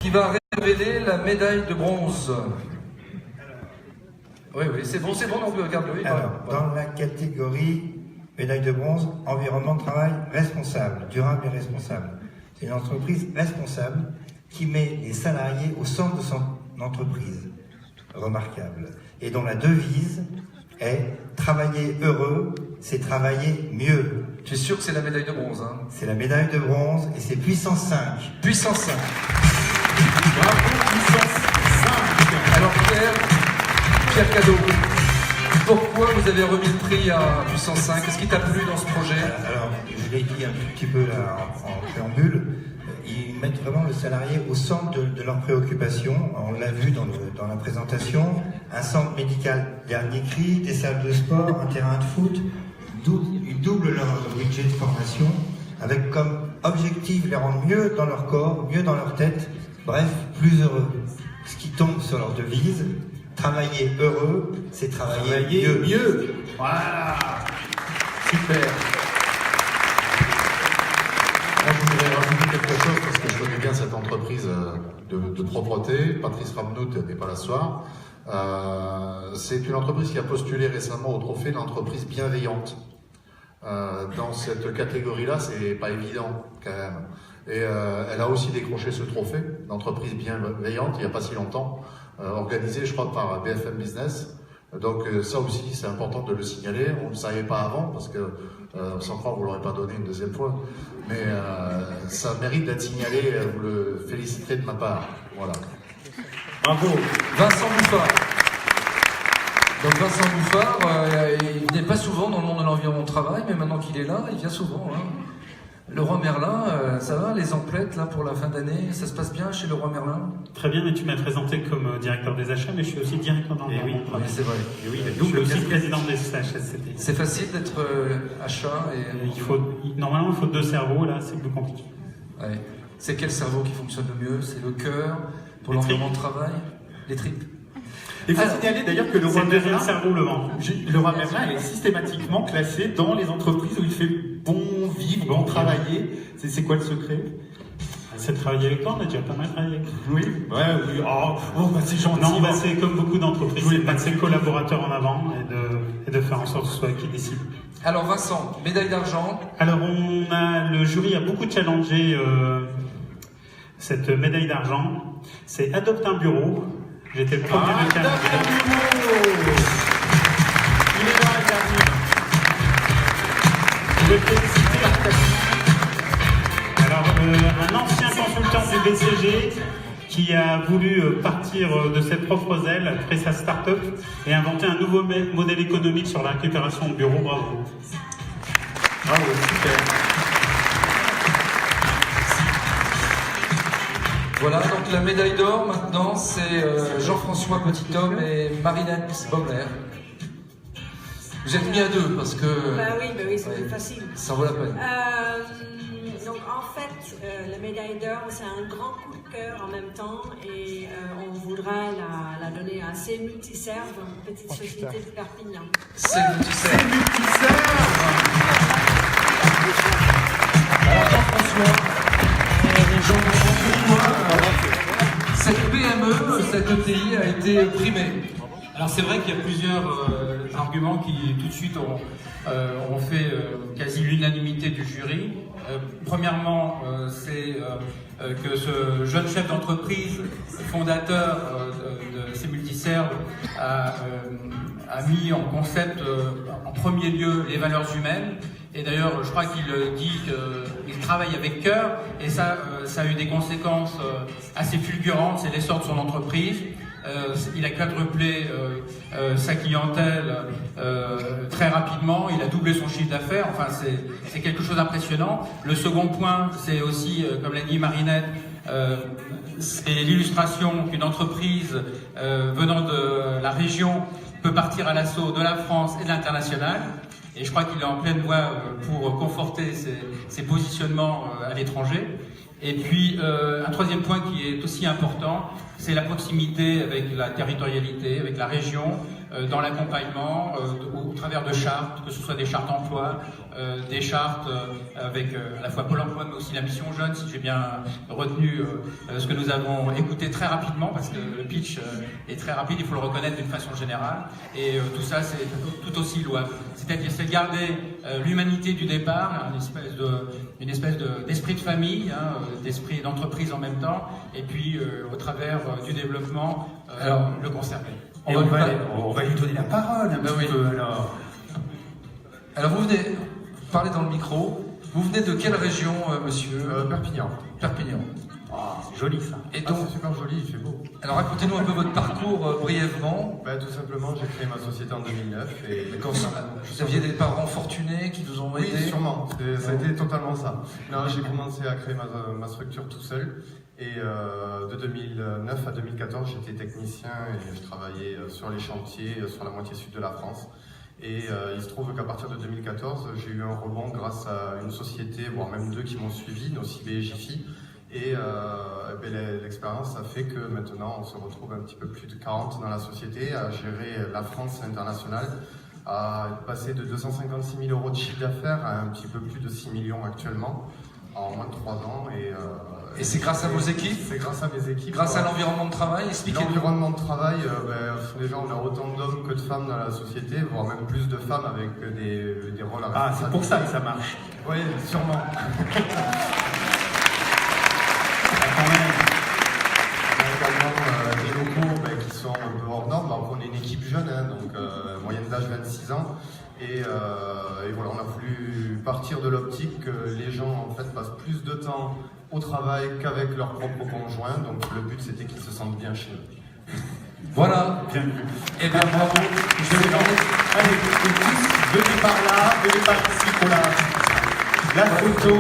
qui va révéler la médaille de bronze. Oui, c'est bon, donc regarde-le. Alors, dans la catégorie médaille de bronze, environnement de travail responsable, durable et responsable. C'est une entreprise responsable qui met les salariés au centre de son entreprise. Remarquable. Et dont la devise est « Travailler heureux, c'est travailler mieux ». Tu es sûr que c'est la médaille de bronze, hein? C'est la médaille de bronze et c'est puissance 5. Puissance 5. Bravo, puissance 5. Alors Pierre Cadeau, pourquoi vous avez remis le prix à puissance 5? Qu'est-ce qui t'a plu dans ce projet? Alors, je l'ai dit un tout petit peu là en préambule, ils mettent vraiment le salarié au centre de leurs préoccupations. On l'a vu dans la présentation, un centre médical dernier cri, des salles de sport, un terrain de foot. Ils doublent leur budget de formation avec comme objectif les rendre mieux dans leur corps, mieux dans leur tête, bref, plus heureux. Ce qui tombe sur leur devise, travailler heureux, c'est travailler mieux. Voilà. Super. Moi, je voudrais rajouter quelque chose parce que je connais bien cette entreprise de propreté. Patrice Ramnout n'est pas là ce soir. C'est une entreprise qui a postulé récemment au trophée d'entreprise bienveillante. Dans cette catégorie-là, c'est pas évident quand même. Et elle a aussi décroché ce trophée d'entreprise bienveillante il n'y a pas si longtemps, organisé, je crois, par BFM Business. Donc ça aussi, c'est important de le signaler. On ne le savait pas avant parce que sans croire, vous l'aurez pas donné une deuxième fois. Mais ça mérite d'être signalé. Vous le féliciterez de ma part. Voilà. Bravo, Vincent Bouffard. Donc Vincent Bouffard, il n'est pas souvent dans le monde de l'environnement de travail, mais maintenant qu'il est là, il vient souvent. Hein. Leroy Merlin, ça va, les emplettes là pour la fin d'année, ça se passe bien chez Leroy Merlin? Très bien, mais tu m'as présenté comme directeur des achats, mais je suis aussi directeur d'environnement. Oui, c'est vrai. Et oui, je suis aussi président des HSCT. C'est facile d'être achat et... Normalement, il faut 2 cerveaux, là, c'est plus compliqué. Ouais. C'est quel cerveau qui fonctionne le mieux? C'est le cœur pour l'environnement de travail? Les tripes. Il faut signaler d'ailleurs que Leroy Merlin, Leroy Merlin est systématiquement classé dans les entreprises où il fait bon vivre, bon travailler. C'est quoi le secret? C'est de travailler avec toi, on a déjà pas mal travaillé. Oui, oui. Oh bah c'est gentil. Non, bah c'est comme beaucoup d'entreprises, c'est de mettre ses collaborateurs en avant et de faire en sorte que ce soit qui décide. Alors Vincent, médaille d'argent. Alors le jury a beaucoup challengé cette médaille d'argent. C'est Adopte un bureau. J'étais le premier de Il est dans la dernière. Je vais féliciter alors un ancien consultant du BCG qui a voulu partir de ses propres ailes, créer sa start-up et inventer un nouveau modèle économique sur la récupération de bureaux. Bravo. Bravo, super. Voilà, donc la médaille d'or maintenant, c'est Jean-François Petithomme et Marinette Baumler. Vous êtes mis à 2 parce que... Bah oui, c'est plus facile. Ça vaut la peine. Donc en fait, la médaille d'or, c'est un grand coup de cœur en même temps et on voudra la donner à C'est Multiserve, une petite société de Perpignan. C'est Multiserve. Alors Jean-François, cette PME, cette ETI a été primée. Alors c'est vrai qu'il y a plusieurs arguments qui tout de suite ont fait quasi l'unanimité du jury. Premièrement, c'est que ce jeune chef d'entreprise, fondateur de C'est Multiserve, a mis en concept en premier lieu les valeurs humaines. Et d'ailleurs, je crois qu'il dit qu'il travaille avec cœur, et ça a eu des conséquences assez fulgurantes. C'est l'essor de son entreprise. Il a quadruplé sa clientèle très rapidement, il a doublé son chiffre d'affaires, enfin c'est quelque chose d'impressionnant. Le second point, c'est aussi, comme l'a dit Marinette, c'est l'illustration qu'une entreprise venant de la région peut partir à l'assaut de la France et de l'international. Et je crois qu'il est en pleine voie pour conforter ses positionnements à l'étranger. Et puis, un troisième point qui est aussi important, c'est la proximité avec la territorialité, avec la région, dans l'accompagnement, au travers de chartes, que ce soit des chartes emploi, des chartes avec à la fois Pôle emploi, mais aussi la mission jeune, si j'ai bien retenu ce que nous avons écouté très rapidement, parce que le pitch est très rapide, il faut le reconnaître d'une façon générale, et tout ça, c'est tout aussi louable. C'est-à-dire, c'est garder l'humanité du départ, une espèce d'esprit de famille, hein, d'esprit d'entreprise en même temps, et puis au travers du développement, le conserver. On va lui donner la parole un petit peu alors. Alors vous venez parler dans le micro. Vous venez de quelle région, monsieur? Perpignan. Perpignan. Oh, c'est joli ça. Et donc, c'est super joli, il fait beau. alors racontez-nous un peu votre parcours brièvement. Tout simplement, j'ai créé ma société en 2009 et Vous aviez des parents fortunés qui vous ont aidé? Oui, sûrement. Ça a été totalement ça. Non, j'ai commencé à créer ma structure tout seul. Et de 2009 à 2014, j'étais technicien et je travaillais sur les chantiers sur la moitié sud de la France. Et il se trouve qu'à partir de 2014, j'ai eu un rebond grâce à une société, voire même deux qui m'ont suivi, Nocibe et Jiffy. Et l'expérience a fait que maintenant on se retrouve un petit peu plus de 40 dans la société à gérer la France internationale, à passer de 256 000 € de chiffre d'affaires à un petit peu plus de 6 millions actuellement en moins de 3 ans. Et c'est grâce à vos équipes? C'est grâce à mes équipes. Grâce à l'environnement de travail? Expliquez-nous. L'environnement de travail, déjà on a autant d'hommes que de femmes dans la société, voire même plus de femmes avec des rôles à responsabilité. Ah, c'est pour ça que ça marche. Oui, sûrement. Quand même. On a également des locaux qui sont un peu hors normes. On est une équipe jeune, hein, donc moyenne d'âge 26 ans. Et voilà, on a voulu partir de l'optique que les gens en fait passent plus de temps au travail qu'avec leur propre conjoint. Donc le but c'était qu'ils se sentent bien chez eux. Voilà. Bien vu. Eh bien bravo. Je vais demander. Allez, tous, venez par là, venez par ici pour la photo.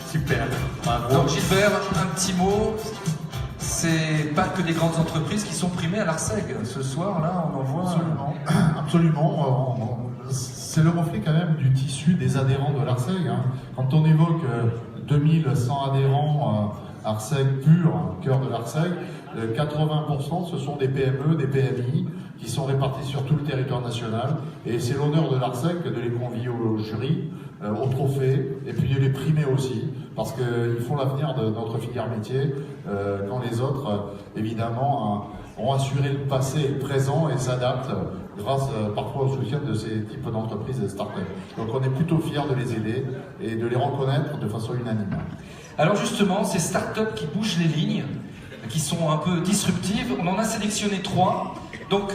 Super, bravo. Donc Gilbert, un petit mot. C'est pas que des grandes entreprises qui sont primées à l'ARSEG. Ce soir, là, on en voit. Absolument. Absolument. C'est le reflet quand même du tissu des adhérents de l'ARSEG. Hein. Quand on évoque 2100 adhérents ARSEG pur, cœur de l'ARSEG, 80% ce sont des PME, des PMI qui sont répartis sur tout le territoire national. Et c'est l'honneur de l'ARSEG de les convier au jury, au trophée, et puis de les primer aussi, parce qu'ils font l'avenir de notre filière métier, quand les autres, évidemment, ont assuré le passé et le présent et s'adaptent grâce parfois au soutien de ces types d'entreprises et de start-up. Donc on est plutôt fiers de les aider et de les reconnaître de façon unanime. Alors justement, ces start-up qui bougent les lignes, qui sont un peu disruptives, on en a sélectionné 3. Donc